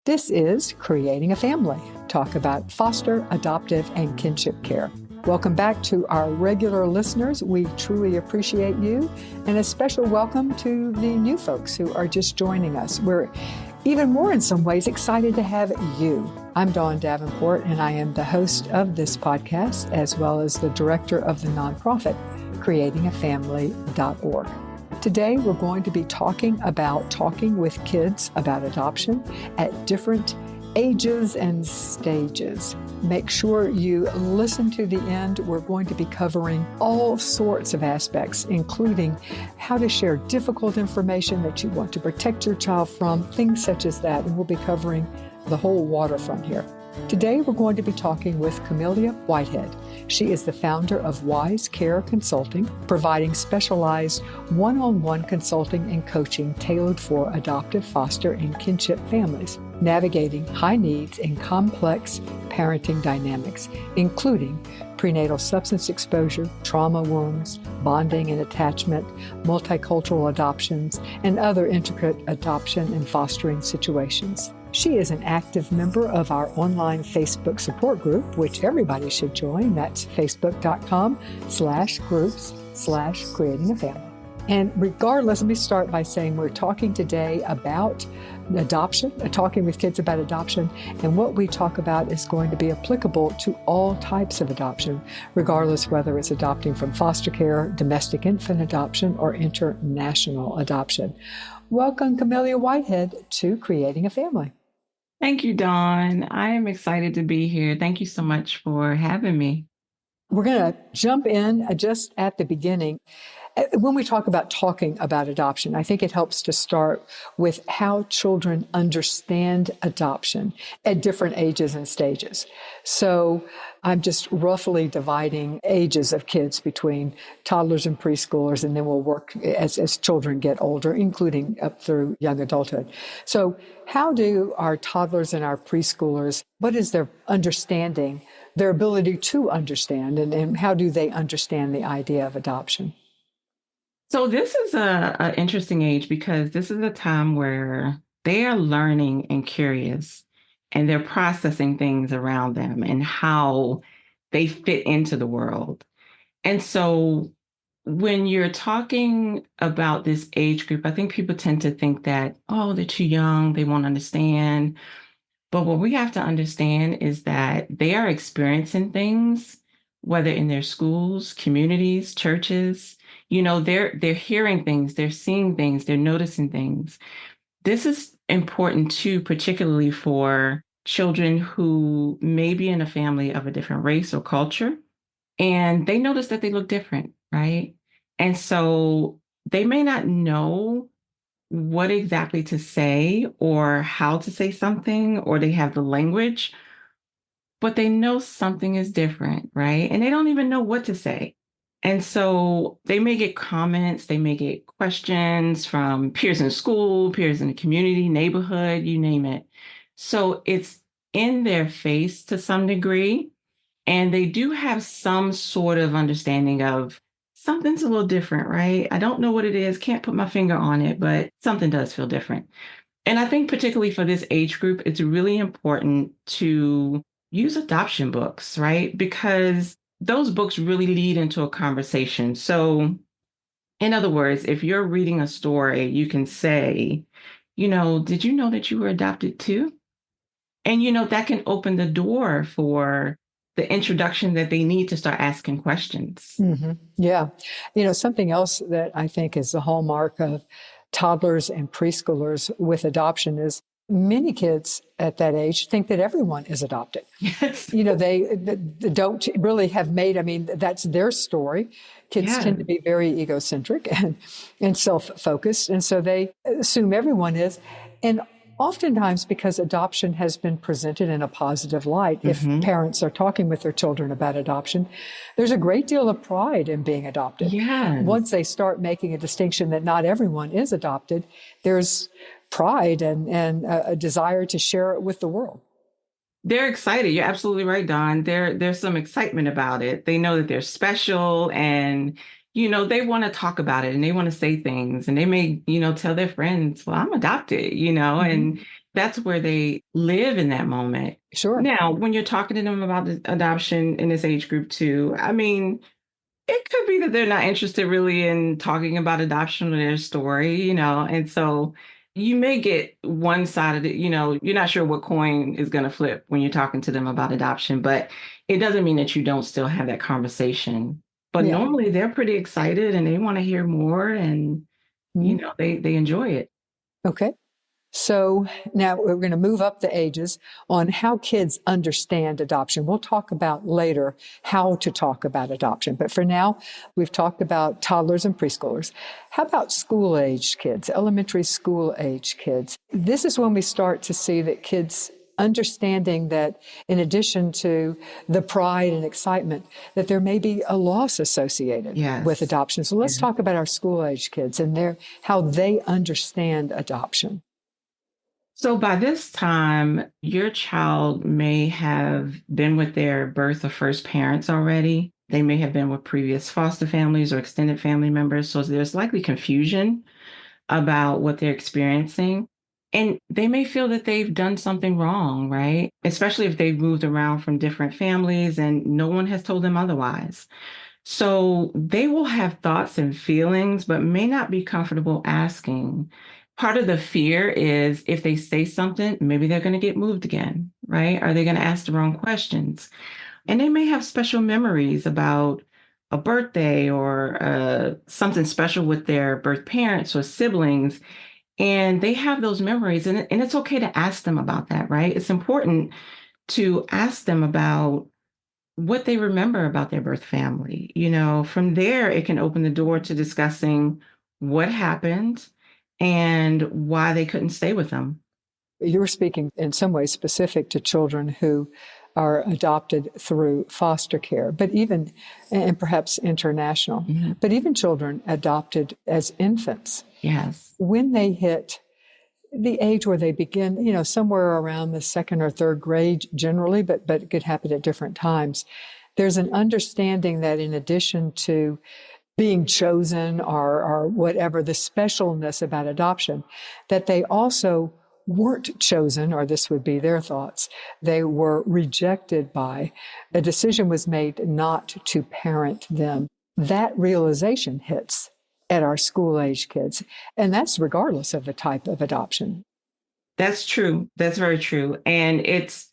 This is Creating a Family. Talk about foster, adoptive, and kinship care. Welcome back to our regular listeners. We truly appreciate you. And a special welcome to the new folks who are just joining us. We're even more in some ways excited to have you. I'm Dawn Davenport, and I am the host of this podcast, as well as the director of the nonprofit, creatingafamily.org. Today, we're going to be talking with kids about adoption at different ages and stages. Make sure you listen to the end. We're going to be covering all sorts of aspects, including how to share difficult information that you want to protect your child from, things such as that. And we'll be covering the whole waterfront here. Today, we're going to be talking with Camellia Whitehead. She is the founder of Wise Care Consulting, providing specialized one-on-one consulting and coaching tailored for adoptive, foster, and kinship families, navigating high needs and complex parenting dynamics, including prenatal substance exposure, trauma wounds, bonding and attachment, multicultural adoptions, and other intricate adoption and fostering situations. She is an active member of our online Facebook support group, which everybody should join. That's facebook.com/groups/creatingafamily. And regardless, let me start by saying we're talking today about adoption, talking with kids about adoption, and what we talk about is going to be applicable to all types of adoption, regardless whether it's adopting from foster care, domestic infant adoption, or international adoption. Welcome, Camellia Whitehead, to Creating a Family. Thank you, Dawn. I am excited to be here. Thank you so much for having me. We're going to jump in just at the beginning. When we talking about adoption, I think it helps to start with how children understand adoption at different ages and stages. So I'm just roughly dividing ages of kids between toddlers and preschoolers, and then we'll work as children get older, including up through young adulthood. So how do our toddlers and our preschoolers, what is their understanding, their ability to understand, and how do they understand the idea of adoption? So this is an interesting age because this is a time where they are learning and curious, and they're processing things around them and how they fit into the world. And so when you're talking about this age group, I think people tend to think that, oh, they're too young, they won't understand. But what we have to understand is that they are experiencing things, whether in their schools, communities, churches. They're hearing things, they're seeing things, they're noticing things. This is important too, particularly for children who may be in a family of a different race or culture, and they notice that they look different, right? And so they may not know what exactly to say or how to say something, or they have the language, but they know something is different, right? And they don't even know what to say. And so they may get comments, they may get questions from peers in school, peers in the community, neighborhood, you name it. So it's in their face to some degree, and they do have some sort of understanding of something's a little different, right? I don't know what it is, can't put my finger on it, but something does feel different. And I think particularly for this age group, it's really important to use adoption books, right? Because those books really lead into a conversation. So in other words, if you're reading a story, you can say, did you know that you were adopted too? And, that can open the door for the introduction that they need to start asking questions. Mm-hmm. Yeah. Something else that I think is the hallmark of toddlers and preschoolers with adoption is many kids at that age think that everyone is adopted. Yes. They don't really have that's their story. Kids tend to be very egocentric and self-focused. And so they assume everyone is. And oftentimes, because adoption has been presented in a positive light, if parents are talking with their children about adoption, there's a great deal of pride in being adopted. Yes. Once they start making a distinction that not everyone is adopted, there's pride and a desire to share it with the world. They're excited. You're absolutely right, Dawn. There's some excitement about it. They know that they're special, and, they want to talk about it, and they want to say things, and they may, tell their friends, well, I'm adopted, and That's where they live in that moment. Sure. Now, when you're talking to them about the adoption in this age group too, I mean, it could be that they're not interested really in talking about adoption or their story, and so you may get one side of it, you're not sure what coin is going to flip when you're talking to them about adoption, but it doesn't mean that you don't still have that conversation. But Yeah. normally they're pretty excited and they want to hear more and, Mhm. they enjoy it. Okay. So now we're going to move up the ages on how kids understand adoption. We'll talk about later how to talk about adoption. But for now, we've talked about toddlers and preschoolers. How about school-age kids, elementary school-age kids? This is when we start to see that kids understanding that in addition to the pride and excitement, that there may be a loss associated with Yes. adoption. So let's talk about our school-age kids and how they understand adoption. So by this time, your child may have been with their birth or first parents already. They may have been with previous foster families or extended family members. So there's likely confusion about what they're experiencing. And they may feel that they've done something wrong, right? Especially if they've moved around from different families and no one has told them otherwise. So they will have thoughts and feelings, but may not be comfortable asking. Part of the fear is if they say something, maybe they're going to get moved again, right? Are they going to ask the wrong questions? And they may have special memories about a birthday or something special with their birth parents or siblings. And they have those memories, and it's okay to ask them about that, right? It's important to ask them about what they remember about their birth family. From there, it can open the door to discussing what happened and why they couldn't stay with them. You're speaking in some ways specific to children who are adopted through foster care, but even, and perhaps international, but even children adopted as infants. Yes. When they hit the age where they begin, somewhere around the second or third grade generally, but it could happen at different times. There's an understanding that in addition to being chosen or whatever, the specialness about adoption, that they also weren't chosen, or this would be their thoughts. They were rejected by, a decision was made not to parent them. That realization hits at our school age kids. And that's regardless of the type of adoption. That's true. That's very true. And it's,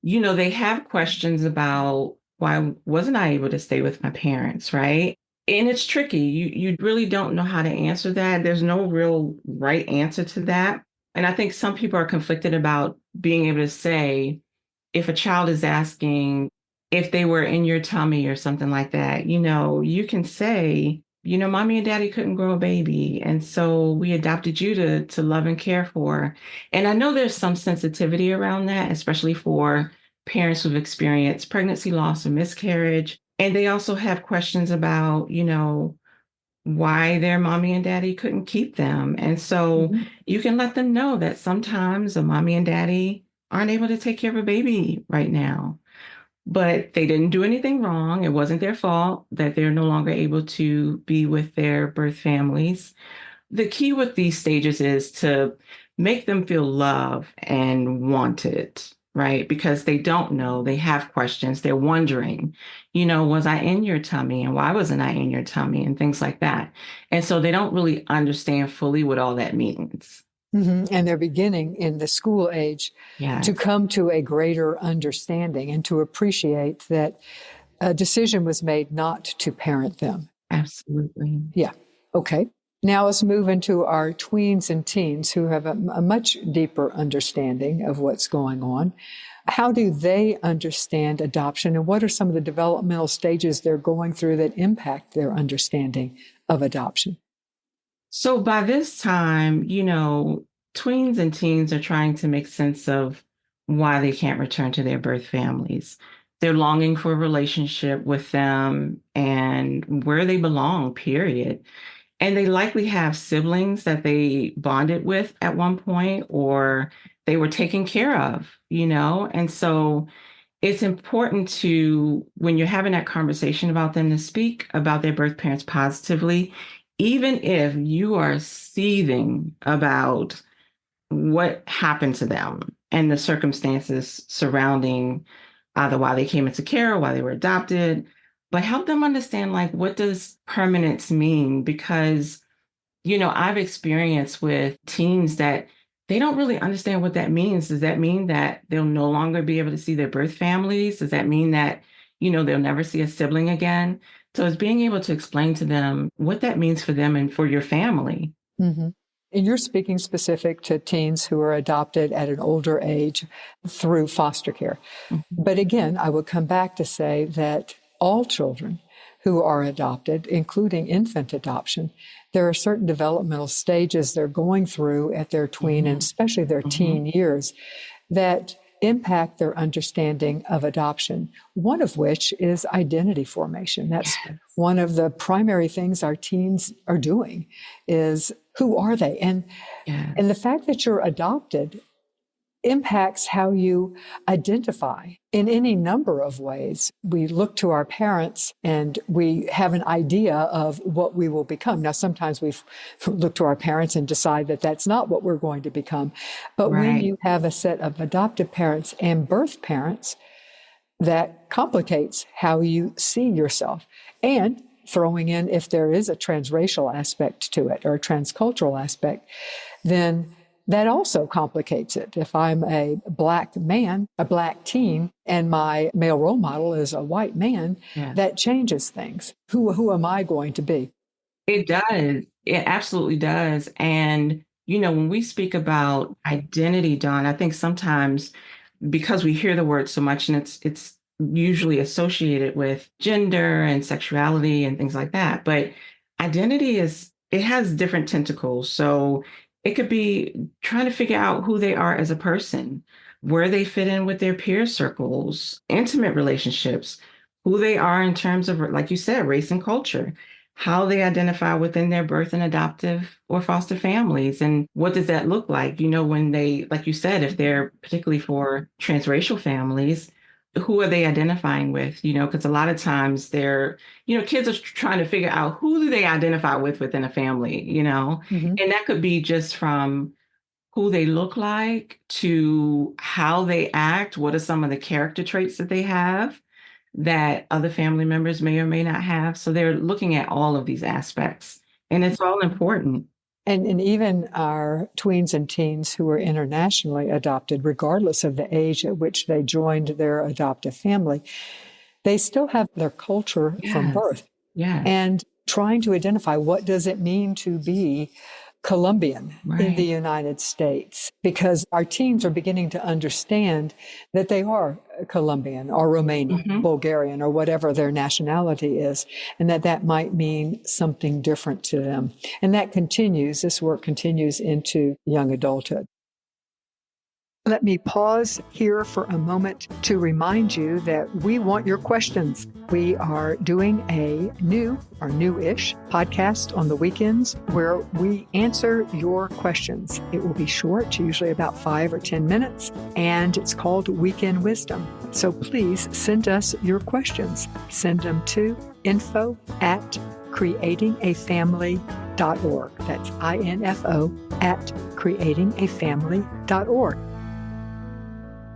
they have questions about why wasn't I able to stay with my parents, right? And it's tricky. You really don't know how to answer that. There's no real right answer to that. And I think some people are conflicted about being able to say, if a child is asking if they were in your tummy or something like that, you can say, mommy and daddy couldn't grow a baby. And so we adopted you to love and care for. And I know there's some sensitivity around that, especially for parents who've experienced pregnancy loss or miscarriage. And they also have questions about, why their mommy and daddy couldn't keep them. And so you can let them know that sometimes a mommy and daddy aren't able to take care of a baby right now, but they didn't do anything wrong. It wasn't their fault that they're no longer able to be with their birth families. The key with these stages is to make them feel loved and wanted, right? Because they don't know, they have questions, they're wondering, was I in your tummy and why wasn't I in your tummy and things like that. And so they don't really understand fully what all that means. And they're beginning in the school age to come to a greater understanding and to appreciate that a decision was made not to parent them. Absolutely. Yeah. Okay. Now let's move into our tweens and teens who have a much deeper understanding of what's going on. How do they understand adoption, and what are some of the developmental stages they're going through that impact their understanding of adoption? So by this time, tweens and teens are trying to make sense of why they can't return to their birth families. They're longing for a relationship with them and where they belong, period. And they likely have siblings that they bonded with at one point or they were taken care of, And so it's important to, when you're having that conversation about them, to speak about their birth parents positively, even if you are seething about what happened to them and the circumstances surrounding either why they came into care or why they were adopted, but help them understand like what does permanence mean? Because, I've experienced with teens that they don't really understand what that means. Does that mean that they'll no longer be able to see their birth families? Does that mean that, they'll never see a sibling again? So it's being able to explain to them what that means for them and for your family. Mm-hmm. And you're speaking specific to teens who are adopted at an older age through foster care. Mm-hmm. But again, I would come back to say that all children who are adopted, including infant adoption, there are certain developmental stages they're going through at their tween and especially their teen years that impact their understanding of adoption, one of which is identity formation. That's one of the primary things our teens are doing is who are they? And the fact that you're adopted impacts how you identify in any number of ways. We look to our parents and we have an idea of what we will become. Now, sometimes we look to our parents and decide that that's not what we're going to become. But when you have a set of adoptive parents and birth parents, that complicates how you see yourself. And throwing in, if there is a transracial aspect to it or a transcultural aspect, then that also complicates it. If I'm a Black man, a Black teen, and my male role model is a white man, that changes things. Who am I going to be? It does. It absolutely does. And, when we speak about identity, Dawn, I think sometimes because we hear the word so much and it's usually associated with gender and sexuality and things like that. But identity it has different tentacles. So it could be trying to figure out who they are as a person, where they fit in with their peer circles, intimate relationships, who they are in terms of, like you said, race and culture, how they identify within their birth and adoptive or foster families. And what does that look like? When they, like you said, if they're particularly for transracial families, who are they identifying with? Because a lot of times kids are trying to figure out who do they identify with within a family, and that could be just from who they look like to how they act. What are some of the character traits that they have that other family members may or may not have? So they're looking at all of these aspects, and it's all important. And even our tweens and teens who are internationally adopted, regardless of the age at which they joined their adoptive family, they still have their culture from birth. And trying to identify what does it mean to be Colombian in the United States, because our teens are beginning to understand that they are Colombian or Romanian, Bulgarian, or whatever their nationality is, and that might mean something different to them. And this work continues into young adulthood. Let me pause here for a moment to remind you that we want your questions. We are doing a newish podcast on the weekends where we answer your questions. It will be short, usually about 5 or 10 minutes, and it's called Weekend Wisdom. So please send us your questions. Send them to info@creatingafamily.org. That's info@creatingafamily.org.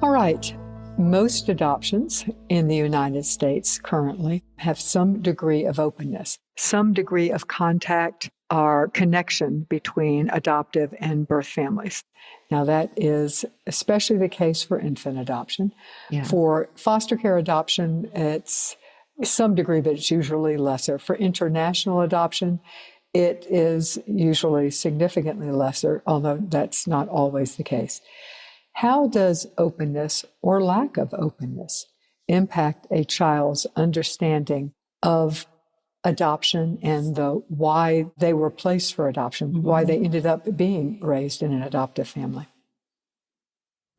All right. Most adoptions in the United States currently have some degree of openness, some degree of contact or connection between adoptive and birth families. Now, that is especially the case for infant adoption. For foster care adoption, it's some degree, but it's usually lesser. For international adoption, it is usually significantly lesser, although that's not always the case. How does openness or lack of openness impact a child's understanding of adoption and the why they were placed for adoption, why they ended up being raised in an adoptive family?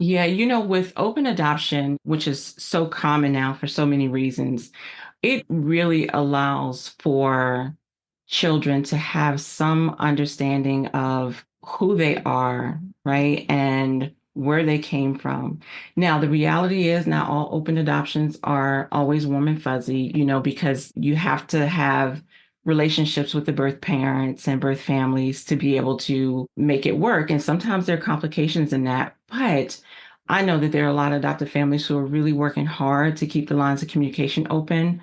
Yeah, with open adoption, which is so common now for so many reasons, it really allows for children to have some understanding of who they are, right? And where they came from. Now, the reality is not all open adoptions are always warm and fuzzy, because you have to have relationships with the birth parents and birth families to be able to make it work. And sometimes there are complications in that. But I know that there are a lot of adoptive families who are really working hard to keep the lines of communication open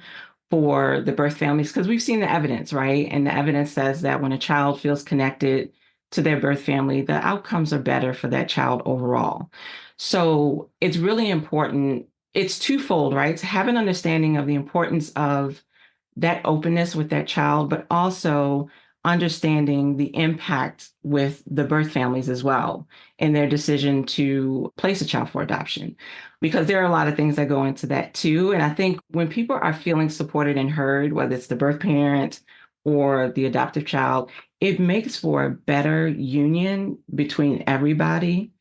for the birth families because we've seen the evidence, right? And the evidence says that when a child feels connected to their birth family, the outcomes are better for that child overall. So it's really important. It's twofold, right? To have an understanding of the importance of that openness with that child, but also understanding the impact with the birth families as well in their decision to place a child for adoption. Because there are a lot of things that go into that too. And I think when people are feeling supported and heard, whether it's the birth parent or the adoptive child, it makes for a better union between everybody.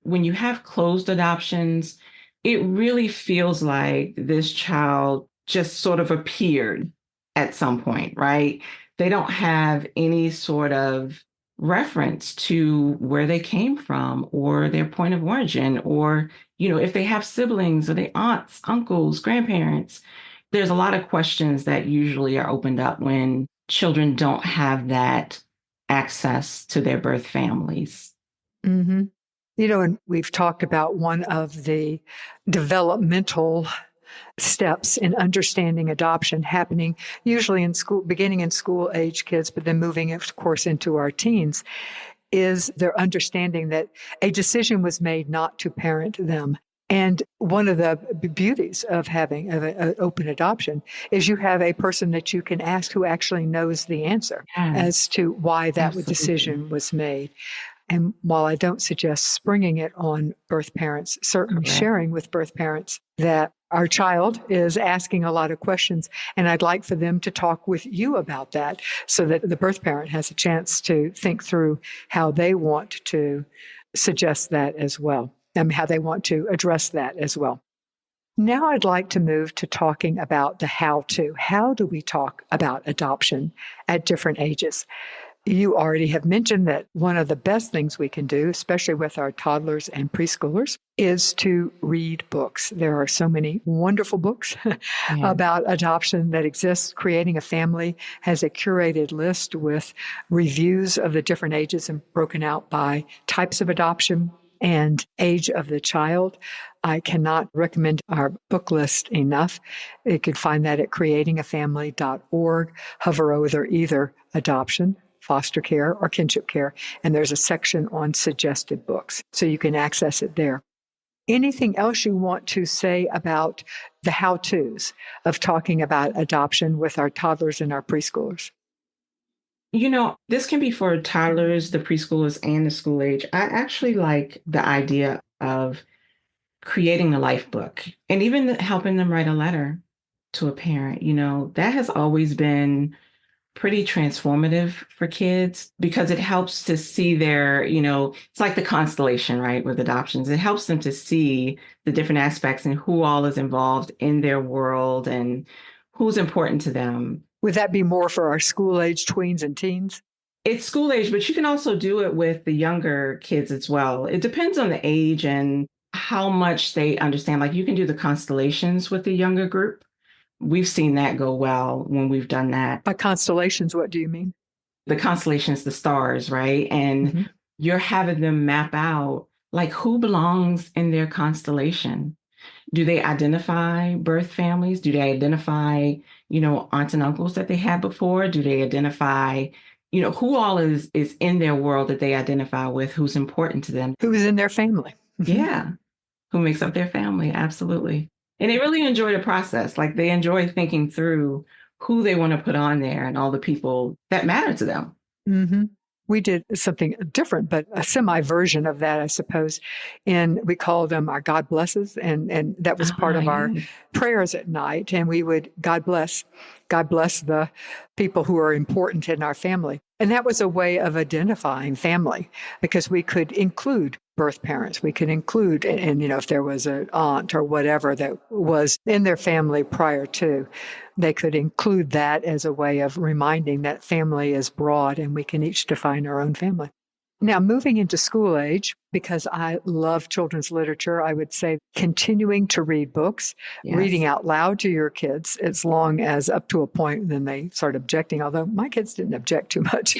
When you have closed adoptions, it really feels like this child just sort of appeared at some point, right? They don't have any sort of reference to where they came from or their point of origin, or, if they have siblings or they aunts, uncles, grandparents. There's a lot of questions that usually are opened up when children don't have that access to their birth families. Mm-hmm. And we've talked about one of the developmental steps in understanding adoption happening usually in school, beginning in school age kids, but then moving, of course, into our teens, is their understanding that a decision was made not to parent them. And one of the beauties of having an open adoption is you have a person that you can ask who actually knows the answer as to why that decision was made. And while I don't suggest springing it on birth parents, certainly sharing with birth parents that our child is asking a lot of questions, and I'd like for them to talk with you about that so that the birth parent has a chance to think through how they want to suggest that as well, and how they want to address that as well. Now I'd like to move to talking about the how-to. How do we talk about adoption at different ages? You already have mentioned that one of the best things we can do, especially with our toddlers and preschoolers, is to read books. There are so many wonderful books about adoption that exist. Creating a Family has a curated list with reviews of the different ages and broken out by types of adoption and age of the child. I cannot recommend our book list enough. You could find that at creatingafamily.org. Hover over either adoption, foster care, or kinship care, and there's a section on suggested books, so you can access it there. Anything else you want to say about the how-tos of talking about adoption with our toddlers and our preschoolers? This can be for toddlers, the preschoolers, and the school age. I actually like the idea of creating a life book and even helping them write a letter to a parent. That has always been pretty transformative for kids because it helps to see it's like the constellation, right, with adoptions. It helps them to see the different aspects and who all is involved in their world and who's important to them. Would that be more for our school age tweens and teens? It's school age, but you can also do it with the younger kids as well. It depends on the age and how much they understand. Like you can do the constellations with the younger group. We've seen that go well when we've done that. By constellations, what do you mean? The constellations, the stars, right? And you're having them map out like who belongs in their constellation. Do they identify birth families? Do they identify, aunts and uncles that they had before? Do they identify, who all is in their world that they identify with, who's important to them? Who is in their family? Yeah. Who makes up their family? Absolutely. And they really enjoy the process. Like they enjoy thinking through who they want to put on there and all the people that matter to them. Mm-hmm. We did something different, but a semi-version of that, I suppose. And we called them our God blesses. And that was part of our prayers at night. And we would, God bless the people who are important in our family. And that was a way of identifying family because we could include birth parents. We could include, and if there was an aunt or whatever that was in their family prior to, they could include that as a way of reminding that family is broad and we can each define our own family. Now, moving into school age, because I love children's literature, I would say continuing to read books, reading Yes. out loud to your kids, as long as up to a point, then they start objecting, although my kids didn't object too much.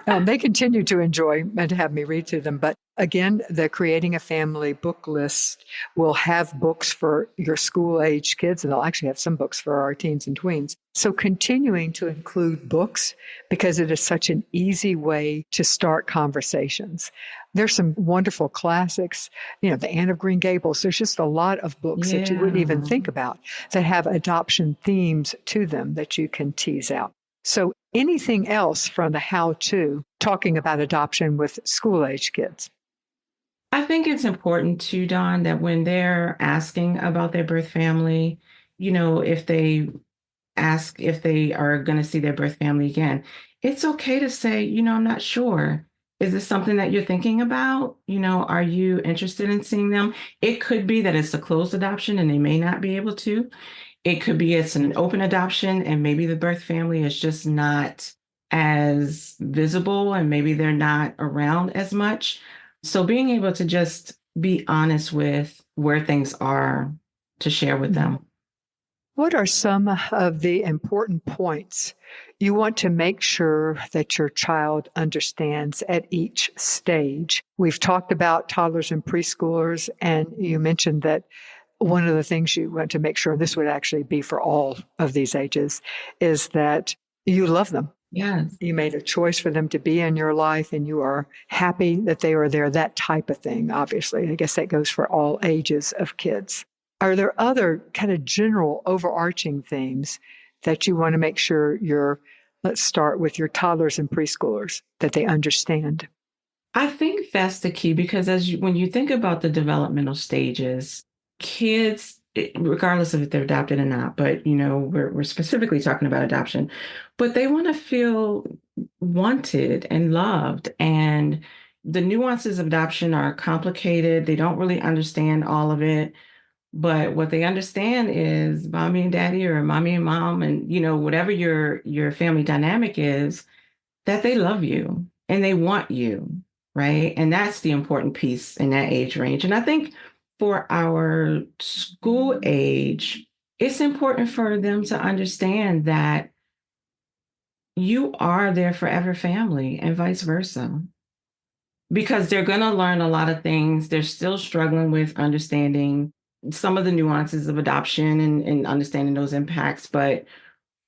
They continue to enjoy and to have me read to them. But again, the Creating a Family book list will have books for your school age kids, and they'll actually have some books for our teens and tweens. So continuing to include books, because it is such an easy way to start conversations. There's some wonderful classics, the Anne of Green Gables. There's just a lot of books that you wouldn't even think about that have adoption themes to them that you can tease out. So anything else from the how-to talking about adoption with school-age kids? I think it's important too, Dawn, that when they're asking about their birth family, if they ask if they are going to see their birth family again, it's okay to say, I'm not sure. Is this something that you're thinking about? Are you interested in seeing them? It could be that it's a closed adoption and they may not be able to. It could be it's an open adoption and maybe the birth family is just not as visible and maybe they're not around as much. So being able to just be honest with where things are to share with them. What are some of the important points you want to make sure that your child understands at each stage? We've talked about toddlers and preschoolers, and you mentioned that one of the things you want to make sure, this would actually be for all of these ages, is that you love them. Yes. You made a choice for them to be in your life and you are happy that they are there, that type of thing, obviously. I guess that goes for all ages of kids. Are there other kind of general overarching themes that you want to make sure let's start with your toddlers and preschoolers, that they understand? I think that's the key because when you think about the developmental stages, kids, regardless of if they're adopted or not, but we're specifically talking about adoption, but they want to feel wanted and loved. And the nuances of adoption are complicated. They don't really understand all of it. But what they understand is mommy and daddy or mommy and mom and, whatever your family dynamic is, that they love you and they want you, right? And that's the important piece in that age range. And I think for our school age, it's important for them to understand that you are their forever family and vice versa. Because they're going to learn a lot of things. They're still struggling with understanding some of the nuances of adoption and understanding those impacts. But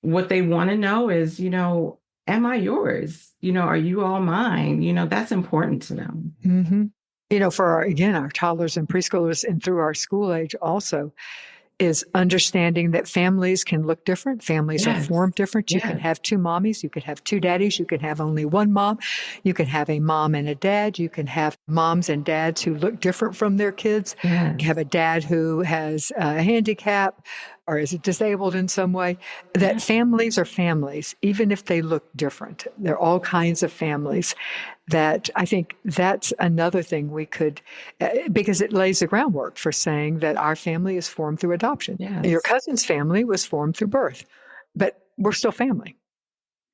what they want to know is, am I yours? Are you all mine? That's important to them. Mm-hmm. For our toddlers and preschoolers and through our school age also, is understanding that families can look different. Families are formed different. You can have two mommies. You could have two daddies. You could have only one mom. You can have a mom and a dad. You can have moms and dads who look different from their kids. You have a dad who has a handicap or is disabled in some way. That families are families, even if they look different. There are all kinds of families. That I think that's another thing we could, because it lays the groundwork for saying that our family is formed through adoption. Your cousin's family was formed through birth, but we're still family.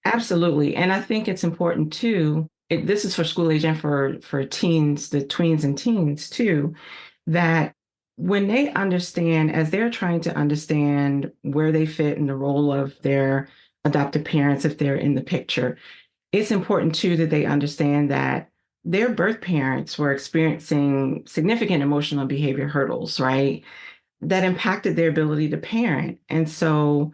Absolutely. And I think it's important too, this is for school age and for teens, the tweens and teens too, that when they understand, as they're trying to understand where they fit in the role of their adoptive parents, if they're in the picture, it's important too that they understand that their birth parents were experiencing significant emotional and behavior hurdles, right? That impacted their ability to parent. And so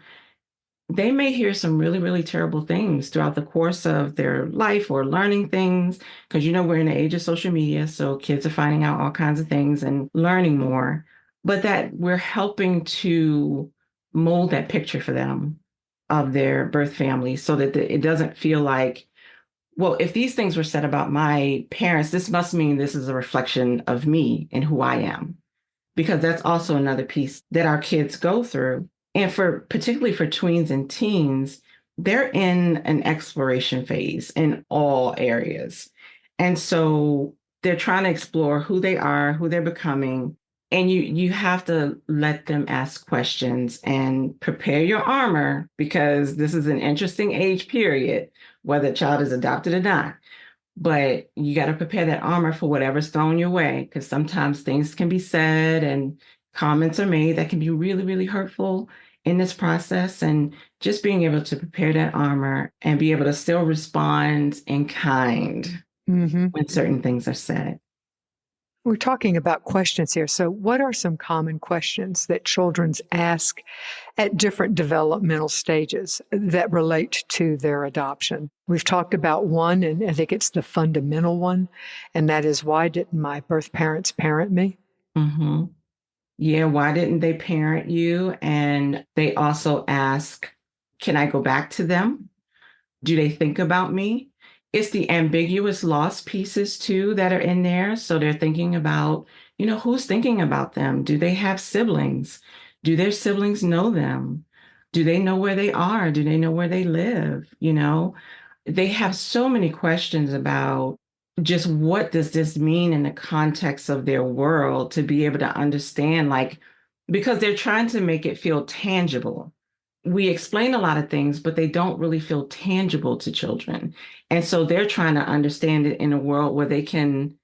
they may hear some really, really terrible things throughout the course of their life or learning things, because we're in the age of social media, so kids are finding out all kinds of things and learning more, but that we're helping to mold that picture for them of their birth family so that it doesn't feel like, well, if these things were said about my parents, this must mean this is a reflection of me and who I am, because that's also another piece that our kids go through. And particularly for tweens and teens, they're in an exploration phase in all areas. And so they're trying to explore who they are, who they're becoming. And you have to let them ask questions and prepare your armor, because this is an interesting age period, whether a child is adopted or not. but you got to prepare that armor for whatever's thrown your way, because sometimes things can be said and comments are made that can be really, really hurtful in this process. And just being able to prepare that armor and be able to still respond in kind when certain things are said. We're talking about questions here. So, what are some common questions that children ask at different developmental stages that relate to their adoption? We've talked about one, and I think it's the fundamental one, and that is, why didn't my birth parents parent me? Mm-hmm. Yeah, why didn't they parent you? And they also ask, can I go back to them? Do they think about me? It's the ambiguous lost pieces too that are in there. So they're thinking about, who's thinking about them? Do they have siblings? Do their siblings know them? Do they know where they are? Do they know where they live? They have so many questions about just what does this mean in the context of their world, to be able to understand, like, because they're trying to make it feel tangible. We explain a lot of things, but they don't really feel tangible to children. And so they're trying to understand it in a world where they can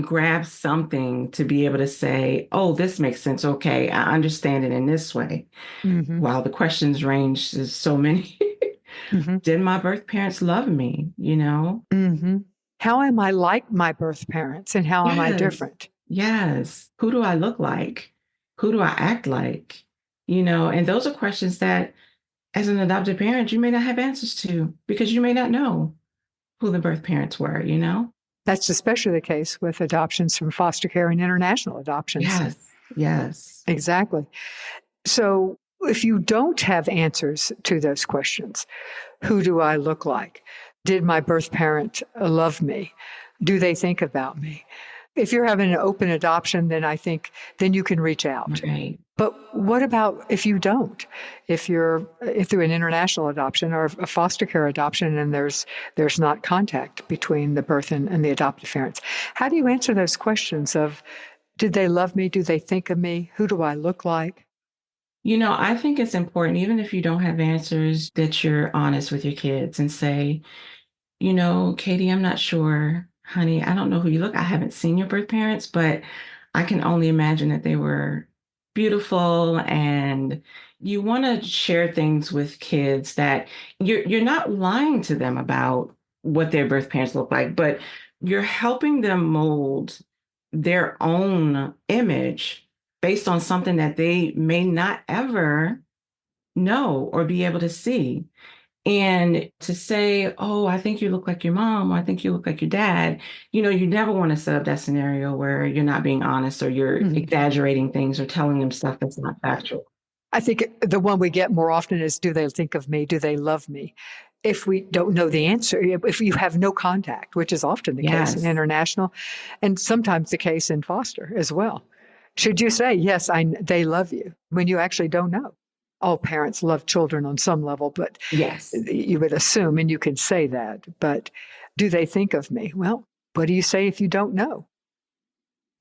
grab something to be able to say, oh, this makes sense. Okay, I understand it in this way. Wow, the questions range is so many. Did my birth parents love me? How am I like my birth parents, and how am I Yes. different? Yes. Who do I look like? Who do I act like? And those are questions that, as an adopted parent, you may not have answers to, because you may not know who the birth parents were. That's especially the case with adoptions from foster care and international adoptions. Yes. Yes. Exactly. So, if you don't have answers to those questions, who do I look like? Did my birth parent love me? Do they think about me? If you're having an open adoption, then I think then you can reach out. Right. But what about if you don't? If through an international adoption or a foster care adoption, and there's not contact between the birth and the adoptive parents, how do you answer those questions of, did they love me? Do they think of me? Who do I look like? I think it's important, even if you don't have answers, that you're honest with your kids and say, Katie, I'm not sure, honey, I don't know who you look. I haven't seen your birth parents, but I can only imagine that they were beautiful. And you want to share things with kids that you're not lying to them about what their birth parents look like, but you're helping them mold their own image based on something that they may not ever know or be able to see. And to say, oh, I think you look like your mom, or I think you look like your dad, you never want to set up that scenario where you're not being honest, or you're exaggerating things, or telling them stuff that's not factual. I think the one we get more often is, do they think of me? Do they love me? If we don't know the answer, if you have no contact, which is often the case in Yes. international, and sometimes the case in foster as well. Should you say, yes, they love you, when you actually don't know? All parents love children on some level, but Yes. you would assume, and you can say that, but do they think of me? Well, what do you say if you don't know?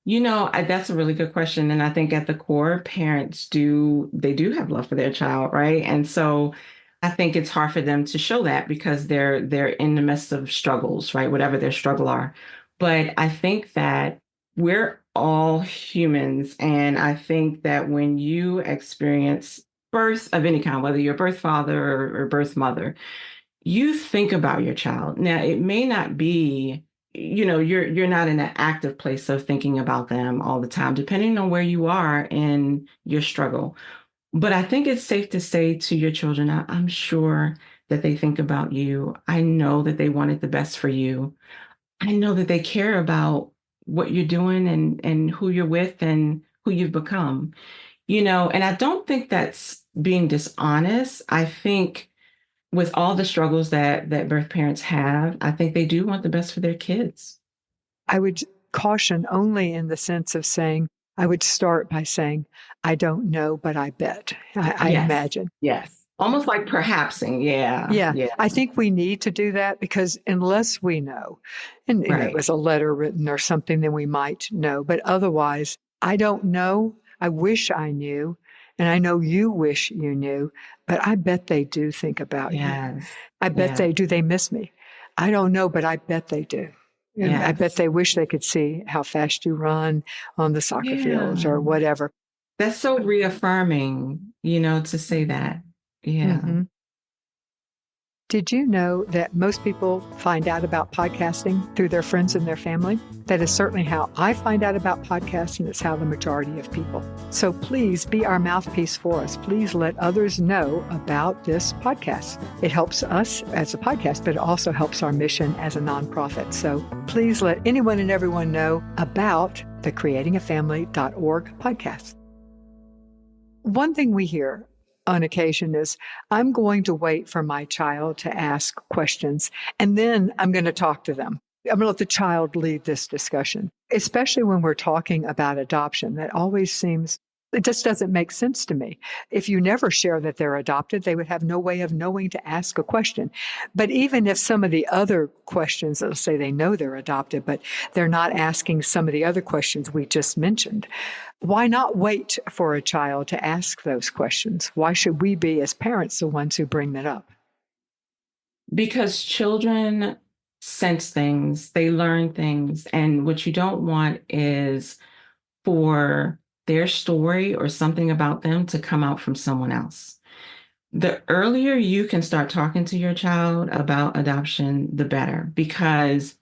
That's a really good question. And I think at the core, parents do have love for their child, right? And so I think it's hard for them to show that, because they're in the midst of struggles, right? Whatever their struggle are. But I think that we're all humans. And I think that when you experience birth of any kind, whether you're a birth father or birth mother, you think about your child. Now, it may not be, you're not in an active place of thinking about them all the time, depending on where you are in your struggle. But I think it's safe to say to your children, I'm sure that they think about you. I know that they wanted the best for you. I know that they care about what you're doing and who you're with and who you've become. And I don't think that's being dishonest. I think with all the struggles that birth parents have, I think they do want the best for their kids. I would caution only in the sense of saying, I would start by saying, I don't know, but I bet. I Yes. imagine. Yes. Almost like perhapsing. Yeah. Yeah. Yeah. I think we need to do that, because unless we know, and it was a letter written or something, then we might know. But otherwise, I don't know. I wish I knew. And I know you wish you knew, but I bet they do think about you. Yes. I bet they do. They miss me. I don't know, but I bet they do. And I bet Yes. they wish they could see how fast you run on the soccer fields Yeah. or whatever. That's so reaffirming, to say that. Yeah. Hmm. Did you know that most people find out about podcasting through their friends and their family? That is certainly how I find out about podcasting. It's how the majority of people. So please be our mouthpiece for us. Please let others know about this podcast. It helps us as a podcast, but it also helps our mission as a nonprofit. So please let anyone and everyone know about the creatingafamily.org podcast. One thing we hear on occasion is, I'm going to wait for my child to ask questions, and then I'm going to talk to them. I'm going to let the child lead this discussion, especially when we're talking about adoption. That always seems, it just doesn't make sense to me. If you never share that they're adopted, they would have no way of knowing to ask a question. But even if some of the other questions, let's say they know they're adopted, but they're not asking some of the other questions we just mentioned, why not wait for a child to ask those questions? Why should we be, as parents, the ones who bring that up? Because children sense things, they learn things. And what you don't want is for their story or something about them to come out from someone else. The earlier you can start talking to your child about adoption, the better. Because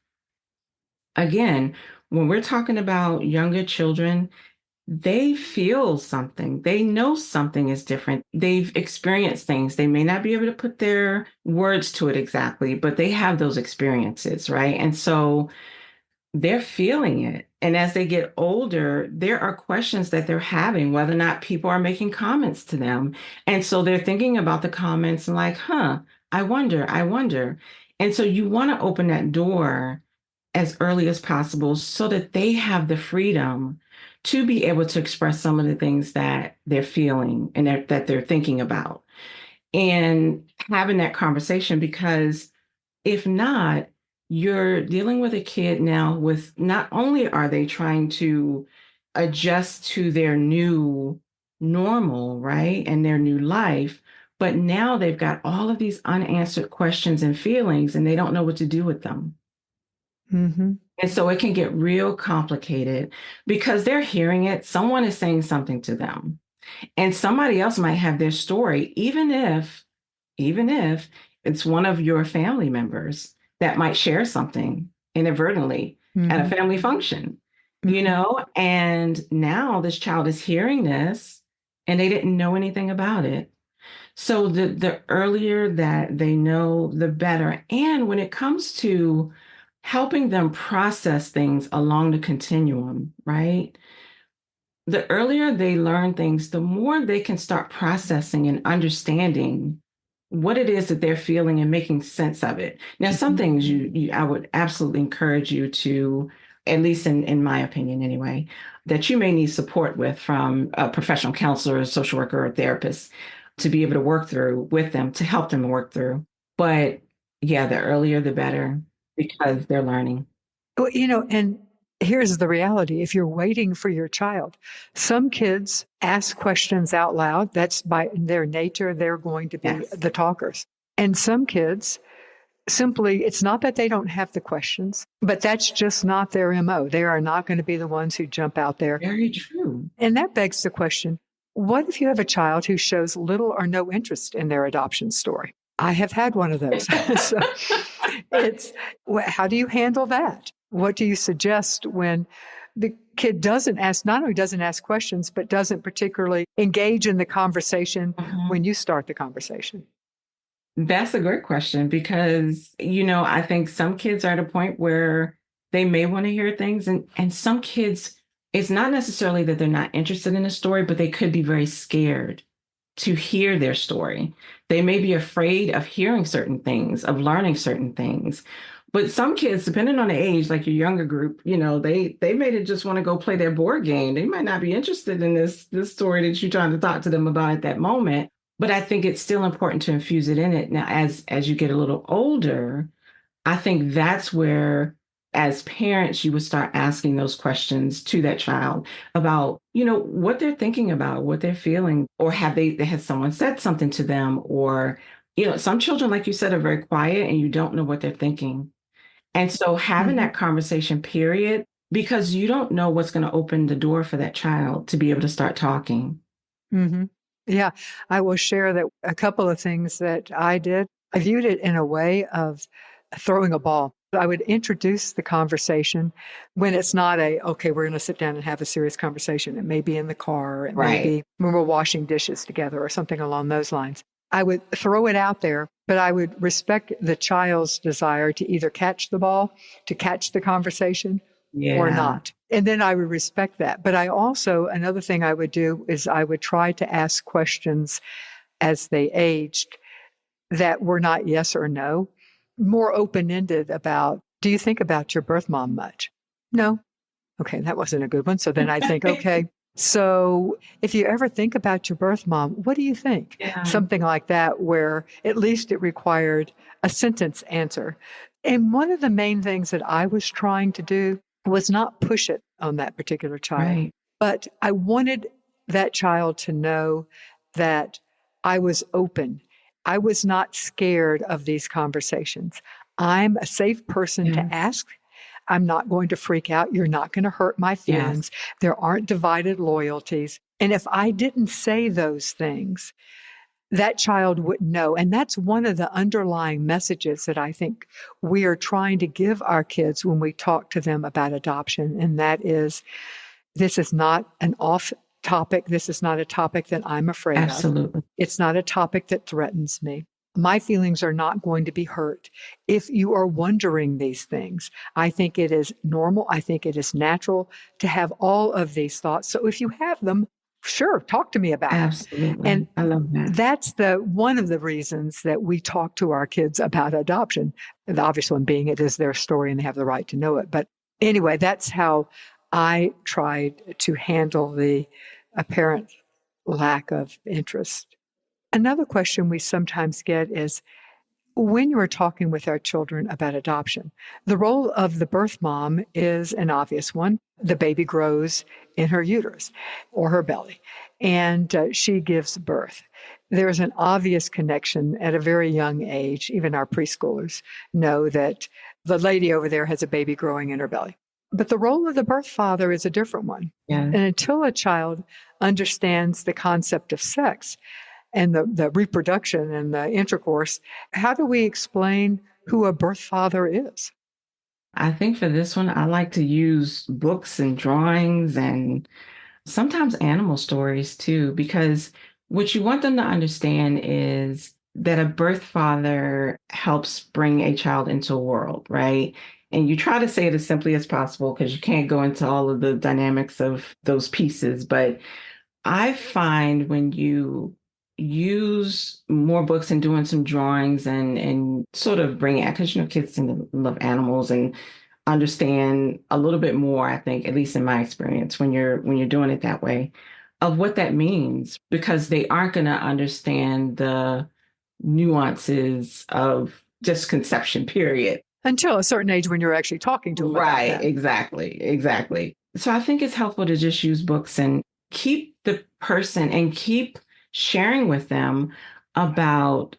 again, when we're talking about younger children, they feel something. They know something is different. They've experienced things. They may not be able to put their words to it exactly, but they have those experiences, right? And so they're feeling it. And as they get older, there are questions that they're having, whether or not people are making comments to them. And so they're thinking about the comments and like, I wonder, I wonder. And so you want to open that door as early as possible so that they have the freedom to be able to express some of the things that they're feeling and that they're thinking about and having that conversation. Because if not, you're dealing with a kid now with not only are they trying to adjust to their new normal, right? And their new life, but now they've got all of these unanswered questions and feelings and they don't know what to do with them. Mm-hmm. And so it can get real complicated because they're hearing it. Someone is saying something to them and somebody else might have their story, even if it's one of your family members that might share something inadvertently at a family function, and now this child is hearing this and they didn't know anything about it. So the earlier that they know, the better. And when it comes to helping them process things along the continuum, right? The earlier they learn things, the more they can start processing and understanding what it is that they're feeling and making sense of it. Now, some things I would absolutely encourage you to, at least in my opinion anyway, that you may need support with from a professional counselor, a social worker, or a therapist to be able to work through with them to help them work through. But yeah, the earlier the better because they're learning. Well, and here's the reality. If you're waiting for your child, some kids ask questions out loud. That's by their nature. They're going to be Yes. the talkers. And some kids simply, it's not that they don't have the questions, but that's just not their MO. They are not going to be the ones who jump out there. Very true. And that begs the question, what if you have a child who shows little or no interest in their adoption story? I have had one of those. So how do you handle that? What do you suggest when the kid not only doesn't ask questions, but doesn't particularly engage in the conversation when you start the conversation? That's a great question because, I think some kids are at a point where they may want to hear things and some kids, it's not necessarily that they're not interested in a story, but they could be very scared to hear their story. They may be afraid of hearing certain things, of learning certain things. But some kids, depending on the age, like your younger group, they may just want to go play their board game. They might not be interested in this story that you're trying to talk to them about at that moment. But I think it's still important to infuse it in it. Now, as you get a little older, I think that's where, as parents, you would start asking those questions to that child about, what they're thinking about, what they're feeling, or has someone said something to them, or Some children, like you said, are very quiet and you don't know what they're thinking. And so having Hmm. that conversation period, because you don't know what's going to open the door for that child to be able to start talking. Hmm. Yeah, I will share that a couple of things that I did. I viewed it in a way of throwing a ball. I would introduce the conversation when it's not okay, we're going to sit down and have a serious conversation. It may be in the car, it may Right. be when we're washing dishes together or something along those lines. I would throw it out there, but I would respect the child's desire to either catch the ball, to catch the conversation, or Yeah. not. And then I would respect that. But I also, another thing I would do is I would try to ask questions as they aged that were not yes or no, more open ended about, do you think about your birth mom much? No. Okay, that wasn't a good one. So then I think, okay, so if you ever think about your birth mom, what do you think? Yeah. Something like that, where at least it required a sentence answer. And one of the main things that I was trying to do was not push it on that particular child, Right. but I wanted that child to know that I was open. I was not scared of these conversations. I'm a safe person Yeah. to ask. I'm not going to freak out. You're not going to hurt my Yes. feelings. There aren't divided loyalties. And if I didn't say those things, that child wouldn't know. And that's one of the underlying messages that I think we are trying to give our kids when we talk to them about adoption. And that is, this is not an off topic. This is not a topic that I'm afraid of. Absolutely. It's not a topic that threatens me. My feelings are not going to be hurt. If you are wondering these things, I think it is normal. I think it is natural to have all of these thoughts. So if you have them, sure, talk to me about them. And Absolutely. I love that. that's one of the reasons that we talk to our kids about adoption. The obvious one being it is their story and they have the right to know it. But anyway, that's how I tried to handle the apparent lack of interest. Another question we sometimes get is when you are talking with our children about adoption, the role of the birth mom is an obvious one. The baby grows in her uterus or her belly, and she gives birth. There's an obvious connection at a very young age. Even our preschoolers know that the lady over there has a baby growing in her belly. But the role of the birth father is a different one. Yeah. And until a child understands the concept of sex, and the reproduction and the intercourse, how do we explain who a birth father is? I think for this one, I like to use books and drawings and sometimes animal stories too, because what you want them to understand is that a birth father helps bring a child into a world, right? And you try to say it as simply as possible because you can't go into all of the dynamics of those pieces. But I find when you use more books and doing some drawings and sort of bring it, because kids tend to love animals and understand a little bit more, I think, at least in my experience, when you're doing it that way, of what that means, because they aren't going to understand the nuances of just conception, period. Until a certain age when you're actually talking to them about Right, that. exactly, exactly. So I think it's helpful to just use books and keep the person and keep sharing with them about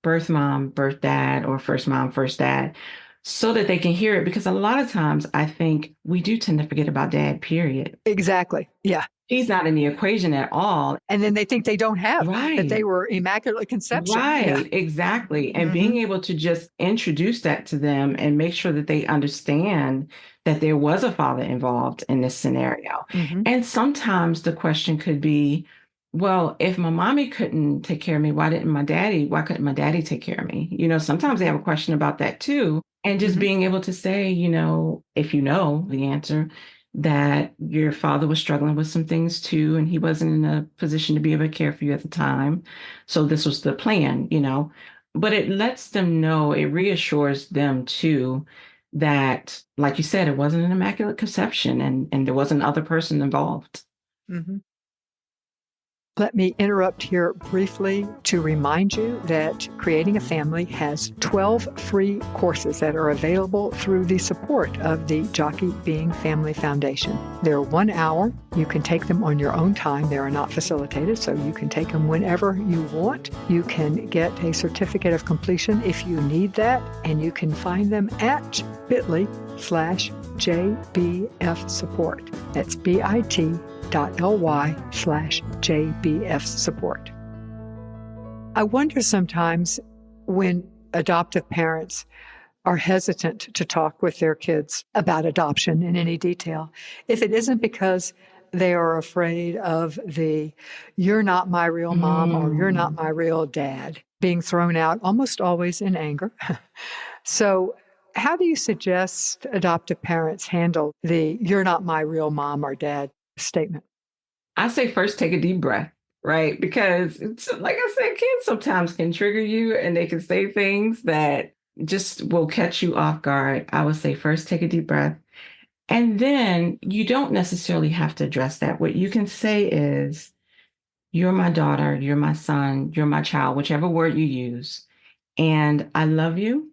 birth mom, birth dad, or first mom, first dad, so that they can hear it. Because a lot of times I think we do tend to forget about dad, period. Exactly. Yeah. He's not in the equation at all. And then they think they don't have, that they Right. were immaculate conception. Yeah. Right, exactly. And Hmm. being able to just introduce that to them and make sure that they understand that there was a father involved in this scenario. Hmm. And sometimes the question could be, well, if my mommy couldn't take care of me, why couldn't my daddy take care of me? Sometimes they have a question about that too. And just Hmm. being able to say, if you know the answer, that your father was struggling with some things too, and he wasn't in a position to be able to care for you at the time. So this was the plan. But it lets them know, it reassures them too, that, like you said, it wasn't an immaculate conception and there was another person involved. Hmm. Let me interrupt here briefly to remind you that Creating a Family has 12 free courses that are available through the support of the Jockey Being Family Foundation. They're 1 hour. You can take them on your own time. They are not facilitated, so you can take them whenever you want. You can get a certificate of completion if you need that, and you can find them at bit.ly/JBF support. That's bit.ly/JBF support. I wonder sometimes when adoptive parents are hesitant to talk with their kids about adoption in any detail, if it isn't because they are afraid of the "you're not my real mom" or "you're not my real dad" being thrown out almost always in anger. So how do you suggest adoptive parents handle the "you're not my real mom or dad" statement? I say first take a deep breath, right? Because it's, like I said, kids sometimes can trigger you and they can say things that just will catch you off guard. I would say first take a deep breath. And then you don't necessarily have to address that. What you can say is, you're my daughter, you're my son, you're my child, whichever word you use. And I love you.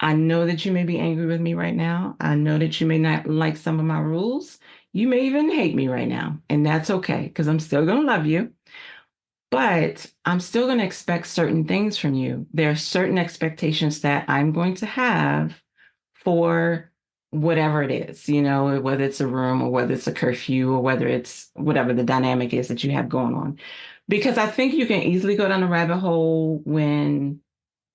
I know that you may be angry with me right now. I know that you may not like some of my rules. You may even hate me right now. And that's okay, because I'm still going to love you. But I'm still going to expect certain things from you. There are certain expectations that I'm going to have for whatever it is, whether it's a room or whether it's a curfew or whether it's whatever the dynamic is that you have going on. Because I think you can easily go down a rabbit hole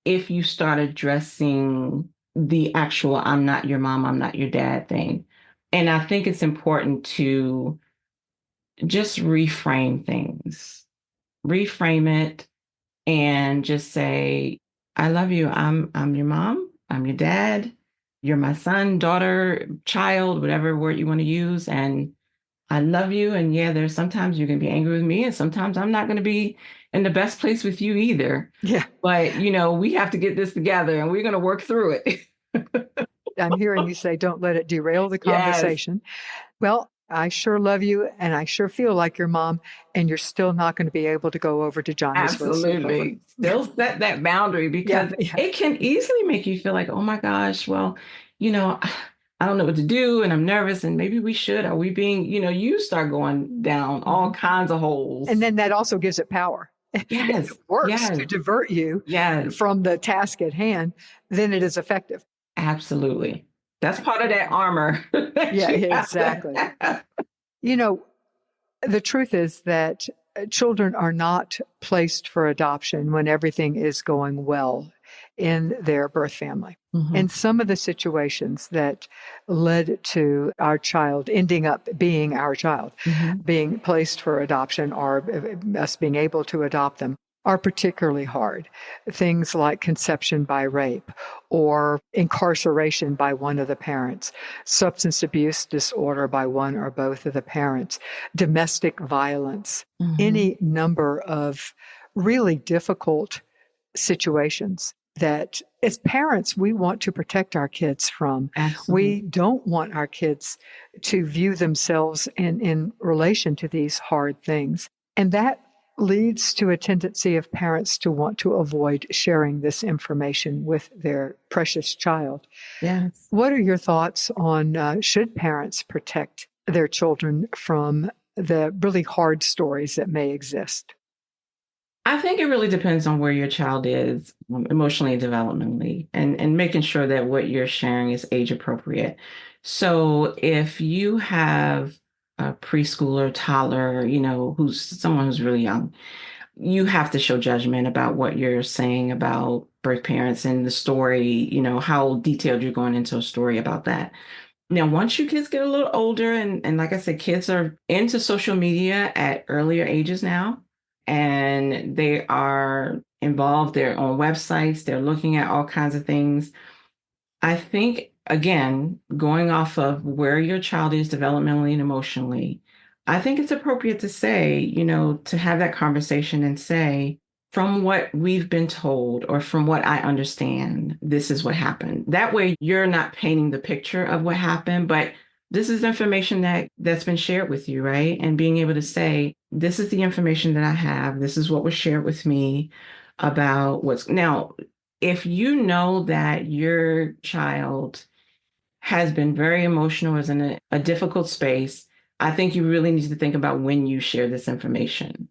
if you start addressing the actual "I'm not your mom, I'm not your dad" thing. And I think it's important to just reframe things, reframe it, and just say, I love you. I'm your mom, I'm your dad, you're my son, daughter, child, whatever word you want to use. And I love you. And yeah, there's sometimes you can be angry with me, and sometimes I'm not going to be in the best place with you either. Yeah. But, we have to get this together and we're going to work through it. I'm hearing you say, don't let it derail the Yes. conversation. Well, I sure love you, and I sure feel like your mom, and you're still not going to be able to go over to Johnny's for a sleepover. Absolutely. Still set that boundary, because it can easily make you feel like, oh my gosh, well, I don't know what to do and I'm nervous and maybe we should. Are we being, you start going down all kinds of holes. And then that also gives it power. Yes. If it works to divert you from the task at hand, then it is effective. Absolutely. That's part of that armor. Yeah, exactly. The truth is that children are not placed for adoption when everything is going well in their birth family. Mm-hmm. And some of the situations that led to our child ending up being our child, being placed for adoption, or us being able to adopt them, are particularly hard. Things like conception by rape or incarceration by one of the parents, substance abuse disorder by one or both of the parents, domestic violence, any number of really difficult situations that as parents, we want to protect our kids from. Absolutely. We don't want our kids to view themselves in relation to these hard things. And that leads to a tendency of parents to want to avoid sharing this information with their precious child. Yes. What are your thoughts on should parents protect their children from the really hard stories that may exist? I think it really depends on where your child is emotionally and developmentally, and making sure that what you're sharing is age appropriate. So if you have a preschooler, toddler, who's someone who's really young, you have to show judgment about what you're saying about birth parents and the story, how detailed you're going into a story about that. Now, once your kids get a little older, and like I said, kids are into social media at earlier ages now, and they are involved, they're on websites, they're looking at all kinds of things. I think, again, going off of where your child is developmentally and emotionally, I think it's appropriate to say, to have that conversation and say, from what we've been told or from what I understand, this is what happened. That way you're not painting the picture of what happened, but this is information that's been shared with you, right? And being able to say, this is the information that I have. This is what was shared with me about what's now. If you know that your child has been very emotional, is in a difficult space, I think you really need to think about when you share this information,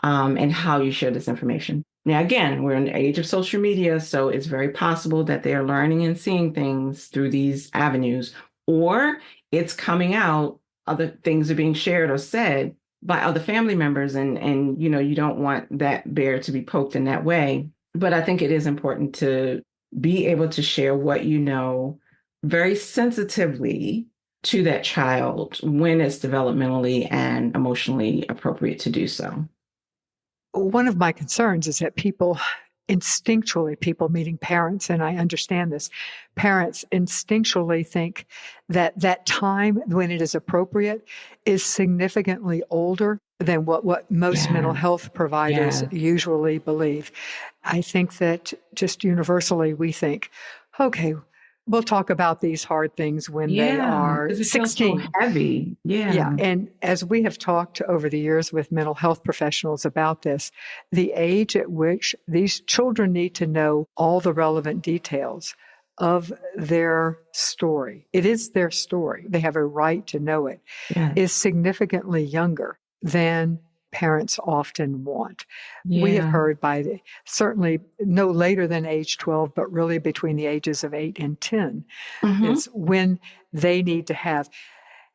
and how you share this information. Now, again, we're in the age of social media, so it's very possible that they are learning and seeing things through these avenues, or it's coming out, other things are being shared or said by other family members, and you don't want that bear to be poked in that way. But I think it is important to be able to share what you know very sensitively to that child when it's developmentally and emotionally appropriate to do so. One of my concerns is that people instinctually, people meeting parents, and I understand this, parents instinctually think that that time when it is appropriate is significantly older than what most mental Yes, health providers yes. usually believe. I think that just universally we think, okay, we'll talk about these hard things when they Yeah, are because it feels so 16. heavy. Yeah. Yeah. And as we have talked over the years with mental health professionals about this, the age at which these children need to know all the relevant details of their story, it is their story, they have a right to know it, Yes. is significantly younger than parents often want. We have Yeah. heard certainly no later than age 12, but really between the ages of 8 and 10 Hmm. is when they need to have.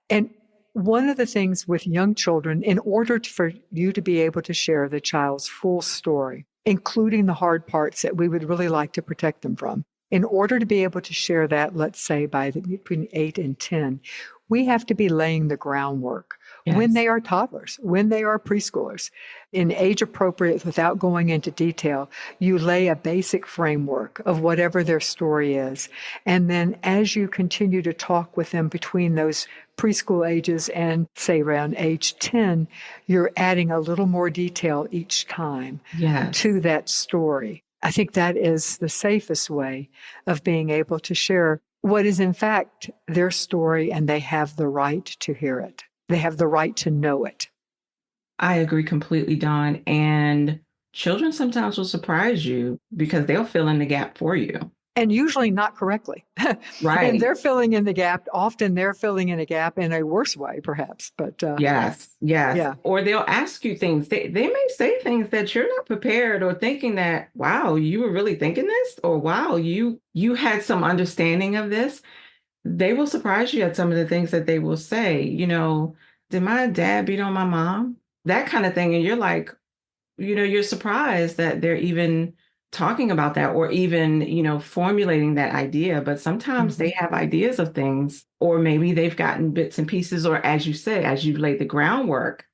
And one of the things with young children, in order for you to be able to share the child's full story, including the hard parts that we would really like to protect them from, in order to be able to share that, let's say between 8 and 10, we have to be laying the groundwork when Yes. they are toddlers, when they are preschoolers. In age appropriate, without going into detail, you lay a basic framework of whatever their story is. And then as you continue to talk with them between those preschool ages and say around age 10, you're adding a little more detail each time Yes. to that story. I think that is the safest way of being able to share what is in fact their story, and they have the right to hear it. They have the right to know it. I agree completely, Dawn. And children sometimes will surprise you because they'll fill in the gap for you. And usually not correctly. And Right. they're filling in the gap. Often they're filling in a gap in a worse way, perhaps. But Yes, yes. yeah. Or they'll ask you things. They may say things that you're not prepared or thinking that, wow, you were really thinking this, or wow, you had some understanding of this. They will surprise you at some of the things that they will say. Did my dad beat on my mom? That kind of thing. And you're like, you're surprised that they're even talking about that or even, formulating that idea. But sometimes they Mhm. have ideas of things, or maybe they've gotten bits and pieces, or as you say, as you've laid the groundwork,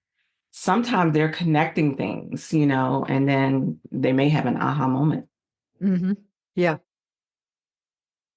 sometimes they're connecting things, and then they may have an aha moment. Mhm. Yeah.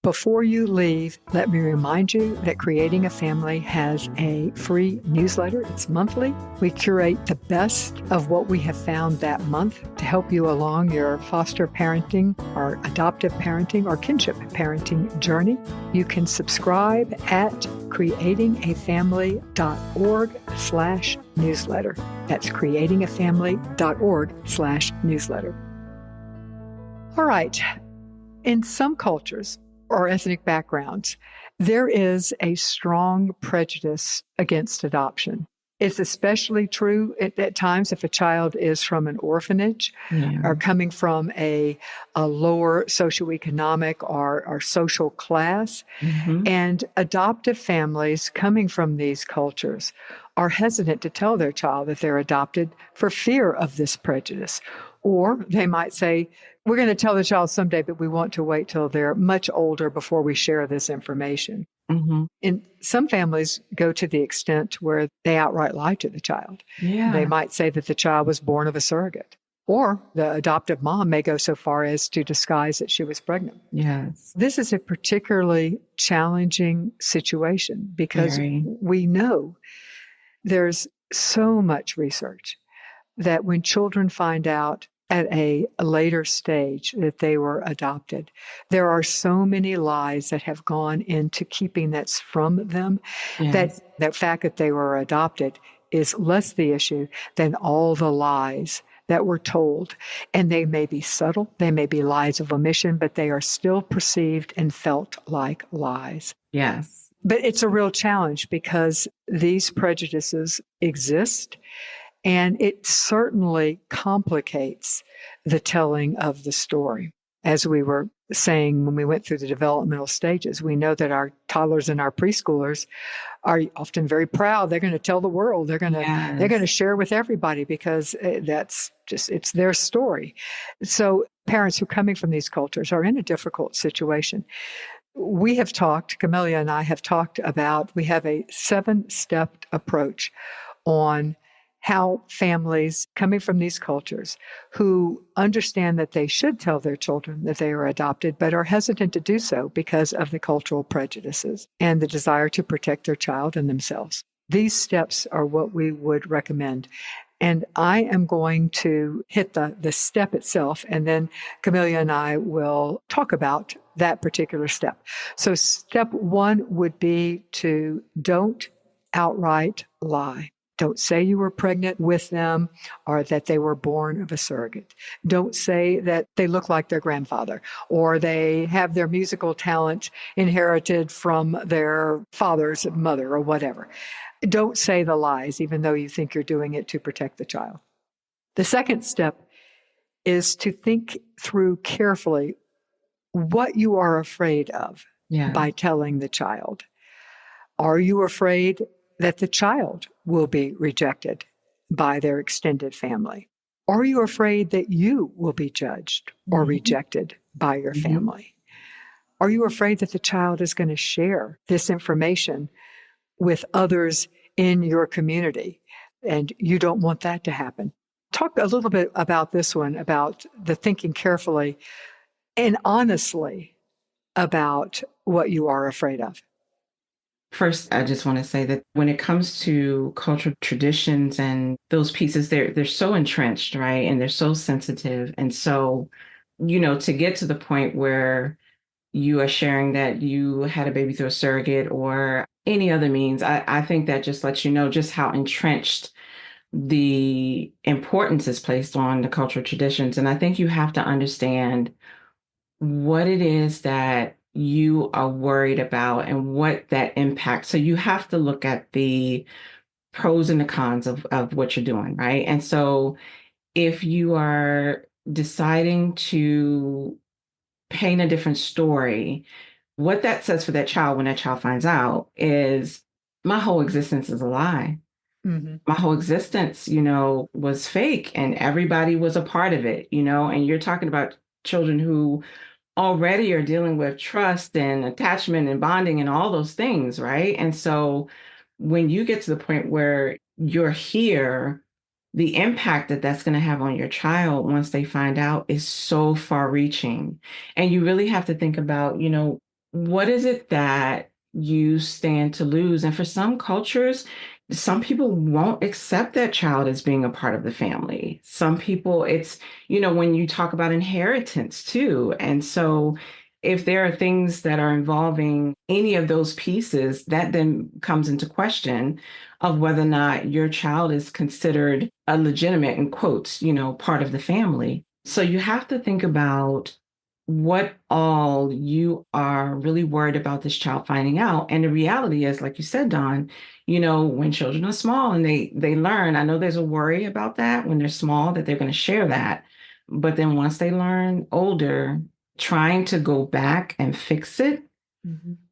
Before you leave, let me remind you that Creating a Family has a free newsletter. It's monthly. We curate the best of what we have found that month to help you along your foster parenting or adoptive parenting or kinship parenting journey. You can subscribe at creatingafamily.org/newsletter. That's creatingafamily.org/newsletter. All right. In some cultures, or ethnic backgrounds, there is a strong prejudice against adoption. It's especially true at times if a child is from an orphanage Yeah. or coming from a lower socioeconomic or social class. Hmm. And adoptive families coming from these cultures are hesitant to tell their child that they're adopted for fear of this prejudice. Or they might say, we're going to tell the child someday, but we want to wait till they're much older before we share this information. Hmm. And some families go to the extent where they outright lie to the child. They Yeah. might say that the child was born of a surrogate. Or the adoptive mom may go so far as to disguise that she was pregnant. Yes. This is a particularly challenging situation because Very. we know there's so much research that when children find out at a later stage that they were adopted, there are so many lies that have gone into keeping that from them, Yes. that fact that they were adopted is less the issue than all the lies that were told. And they may be subtle, they may be lies of omission, but they are still perceived and felt like lies. Yes. But it's a real challenge because these prejudices exist, and it certainly complicates the telling of the story. As we were saying when we went through the developmental stages, we know that our toddlers and our preschoolers are often very proud. They're going to tell the world. They're going to share with everybody because it's their story. So parents who are coming from these cultures are in a difficult situation. We have talked, Camelia and I have talked about, we have a 7-step approach on how families coming from these cultures who understand that they should tell their children that they are adopted, but are hesitant to do so because of the cultural prejudices and the desire to protect their child and themselves. These steps are what we would recommend. And I am going to hit the step itself, and then Camelia and I will talk about that particular step. So step 1 would be to don't outright lie. Don't say you were pregnant with them or that they were born of a surrogate. Don't say that they look like their grandfather or they have their musical talent inherited from their father's mother or whatever. Don't say the lies, even though you think you're doing it to protect the child. The second step is to think through carefully what you are afraid of by telling the child. Are you afraid that the child will be rejected by their extended family? Are you afraid that you will be judged or rejected by your family? Are you afraid that the child is going to share this information with others in your community and you don't want that to happen? Talk a little bit about this one, about the thinking carefully and honestly about what you are afraid of. First, I just want to say that when it comes to cultural traditions and those pieces, they're so entrenched, right? And they're so sensitive. And so, to get to the point where you are sharing that you had a baby through a surrogate or any other means, I think that just lets you know just how entrenched the importance is placed on the cultural traditions. And I think you have to understand what it is that you are worried about and what that impacts. So you have to look at the pros and the cons of what you're doing, right? And so if you are deciding to paint a different story, what that says for that child when that child finds out is my whole existence is a lie. My whole existence, was fake and everybody was a part of it, and you're talking about children who already are dealing with trust and attachment and bonding and all those things, right? And so when you get to the point where you're here, the impact that that's going to have on your child once they find out is so far reaching. And you really have to think about, what is it that you stand to lose? And for some cultures, some people won't accept that child as being a part of the family. Some people, it's, when you talk about inheritance too. And so if there are things that are involving any of those pieces, that then comes into question of whether or not your child is considered a legitimate, in quotes, part of the family. So you have to think about what all you are really worried about this child finding out. And the reality is, like you said, Dawn, when children are small and they learn, I know there's a worry about that when they're small, that they're going to share that. But then once they learn older, trying to go back and fix it,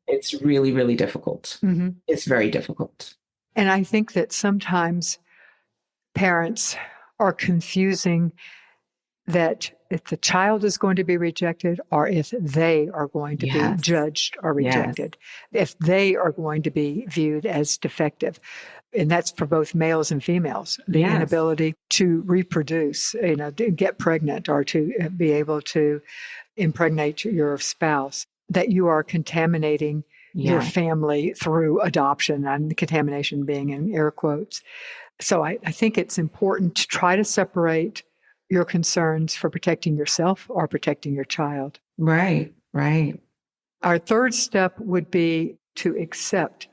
it's really, really difficult. It's very difficult. And I think that sometimes parents are confusing that if the child is going to be rejected or if they are going to be judged or rejected, if they are going to be viewed as defective. And that's for both males and females, the inability to reproduce, to get pregnant or to be able to impregnate your spouse, that you are contaminating your family through adoption, and the contamination being in air quotes. So I think it's important to try to separate your concerns for protecting yourself or protecting your child. Right. Our third step would be to accept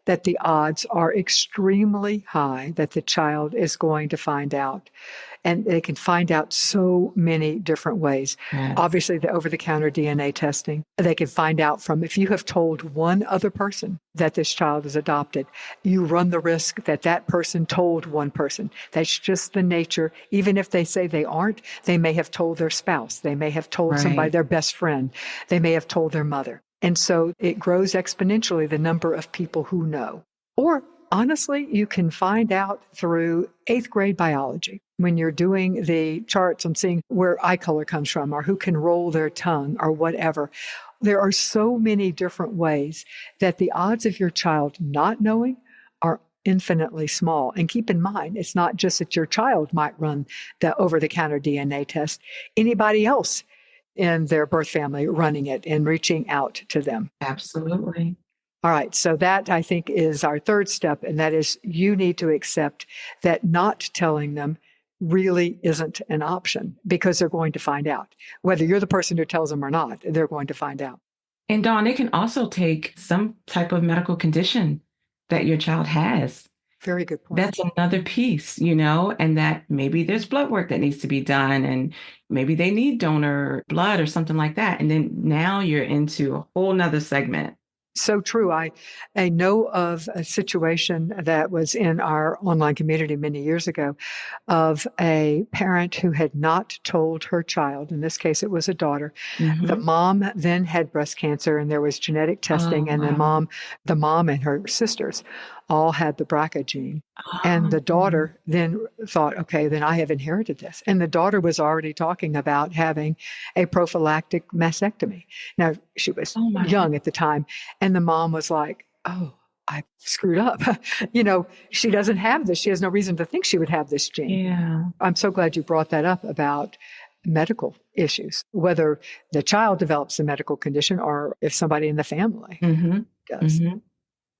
that the odds are extremely high that the child is going to find out. And they can find out so many different ways. Yes. Obviously, the over-the-counter DNA testing, they can find out from if you have told one other person that this child is adopted, you run the risk that that person told one person. That's just the nature. Even if they say they aren't, they may have told their spouse. They may have told somebody, Right. their best friend. They may have told their mother. And so it grows exponentially, the number of people who know. Or honestly, you can find out through 8th grade biology when you're doing the charts on seeing where eye color comes from or who can roll their tongue or whatever. There are so many different ways that the odds of your child not knowing are infinitely small. And keep in mind, it's not just that your child might run the over-the-counter DNA test. Anybody else in their birth family running it and reaching out to them. Absolutely. All right. So that, I think, is our third step. And that is you need to accept that not telling them really isn't an option because they're going to find out. Whether you're the person who tells them or not, they're going to find out. And Dawn, it can also take some type of medical condition that your child has. Very good point. That's another piece, and that maybe there's blood work that needs to be done and maybe they need donor blood or something like that. And then now you're into a whole nother segment. So true. I know of a situation that was in our online community many years ago of a parent who had not told her child, in this case it was a daughter. Mm-hmm. The mom then had breast cancer and there was genetic testing, and wow. the mom and her sisters all had the BRCA gene. And the daughter then thought, okay, then I have inherited this. And the daughter was already talking about having a prophylactic mastectomy. Now, she was young at the time. And the mom was like, oh, I screwed up. She doesn't have this. She has no reason to think she would have this gene. Yeah. I'm so glad you brought that up about medical issues, whether the child develops a medical condition or if somebody in the family does. Mm-hmm.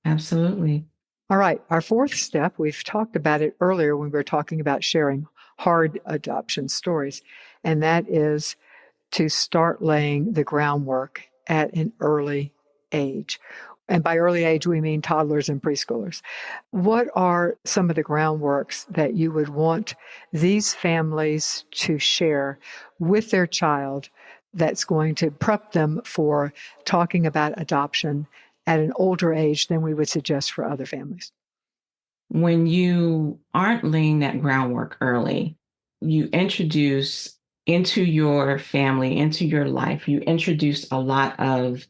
Absolutely. All right. Our fourth step, we've talked about it earlier when we were talking about sharing hard adoption stories, and that is to start laying the groundwork at an early age. And by early age, we mean toddlers and preschoolers. What are some of the groundworks that you would want these families to share with their child that's going to prep them for talking about adoption at an older age than we would suggest for other families? When you aren't laying that groundwork early, you introduce into your family, into your life, you introduce a lot of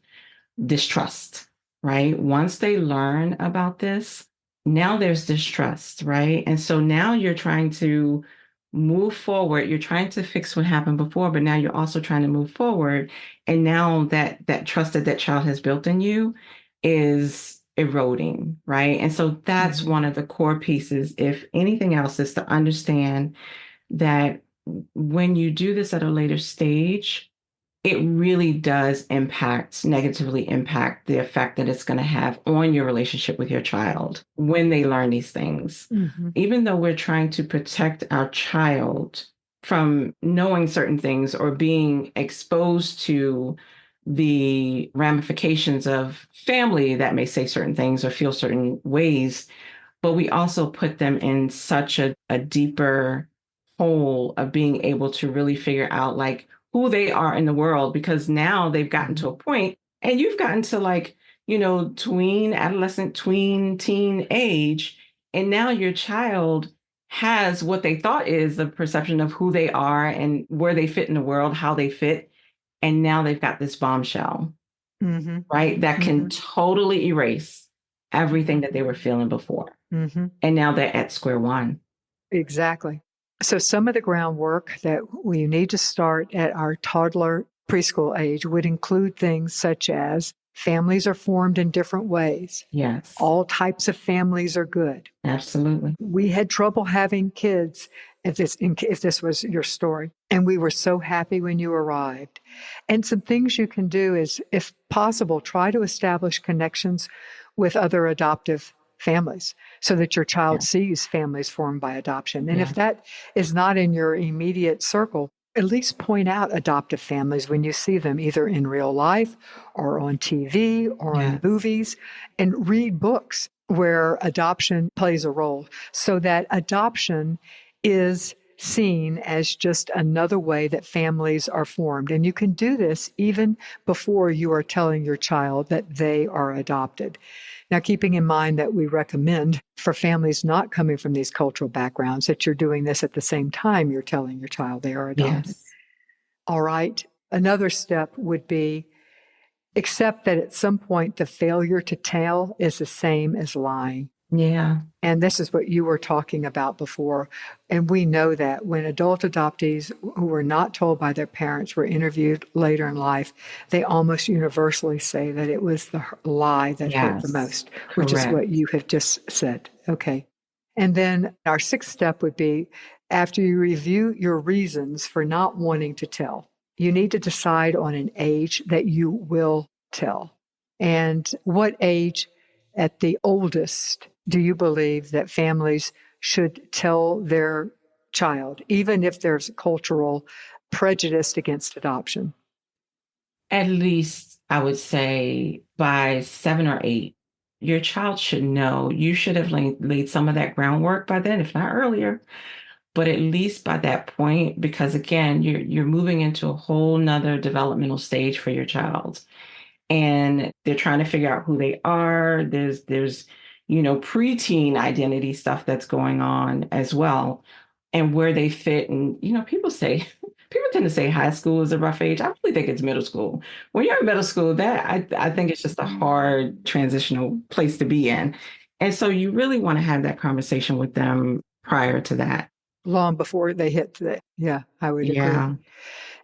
distrust, right? Once they learn about this, now there's distrust, right? And so now you're trying to move forward. You're trying to fix what happened before, but now you're also trying to move forward. And now that trust that child has built in you is eroding, right? And so that's one of the core pieces, if anything else, is to understand that when you do this at a later stage, it really does negatively impact the effect that it's going to have on your relationship with your child when they learn these things. Mm-hmm. Even though we're trying to protect our child from knowing certain things or being exposed to the ramifications of family that may say certain things or feel certain ways, but we also put them in such a deeper hole of being able to really figure out who they are in the world, because now they've gotten to a point, and you've gotten to tween, adolescent, tween, teen age, and now your child has what they thought is the perception of who they are and where they fit in the world, how they fit. And now they've got this bombshell, right? That can totally erase everything that they were feeling before. And now they're at square one. Exactly. So some of the groundwork that we need to start at our toddler preschool age would include things such as families are formed in different ways. Yes. All types of families are good. Absolutely. We had trouble having kids, if this was your story, and we were so happy when you arrived. And some things you can do is, if possible, try to establish connections with other adoptive families so that your child sees families formed by adoption. And if that is not in your immediate circle, at least point out adoptive families when you see them, either in real life or on TV or in movies, and read books. where adoption plays a role, so that adoption is seen as just another way that families are formed. And you can do this even before you are telling your child that they are adopted. Now, keeping in mind that we recommend for families not coming from these cultural backgrounds that you're doing this at the same time you're telling your child they are adopted. Yes. All right. Another step would be accept that at some point the failure to tell is the same as lying. Yeah. And this is what you were talking about before. And we know that when adult adoptees who were not told by their parents were interviewed later in life, they almost universally say that it was the lie that hurt the Yes. most, which is Correct. what you have just said. Okay. And then our sixth step would be after you review your reasons for not wanting to tell, you need to decide on an age that you will tell. And what age at the oldest do you believe that families should tell their child, even if there's cultural prejudice against adoption? At least I would say by 7 or 8, your child should know. You should have laid some of that groundwork by then, if not earlier. But at least by that point, because again, you're moving into a whole nother developmental stage for your child. And they're trying to figure out who they are. There's preteen identity stuff that's going on as well, and where they fit. And people tend to say high school is a rough age. I really think it's middle school. When you're in middle school, that I think it's just a hard transitional place to be in. And so you really want to have that conversation with them prior to that. Long before they hit the, yeah, I would Yeah. agree.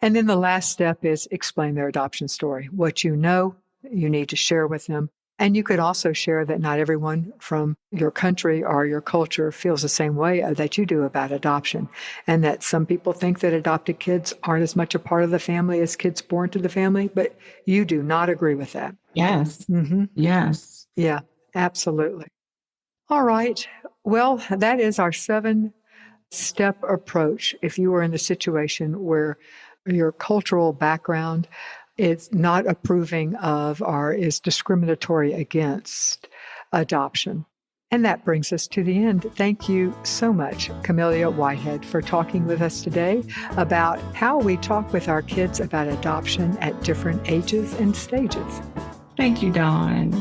And then the last step is explain their adoption story. What you know, you need to share with them. And you could also share that not everyone from your country or your culture feels the same way that you do about adoption. And that some people think that adopted kids aren't as much a part of the family as kids born to the family, but you do not agree with that. Yes. Mm-hmm. Yes. Yeah, absolutely. All right. Well, that is our 7-step approach. If you are in the situation where your cultural background is not approving of or is discriminatory against adoption. And that brings us to the end. Thank you so much, Camellia Whitehead, for talking with us today about how we talk with our kids about adoption at different ages and stages. Thank you, Dawn.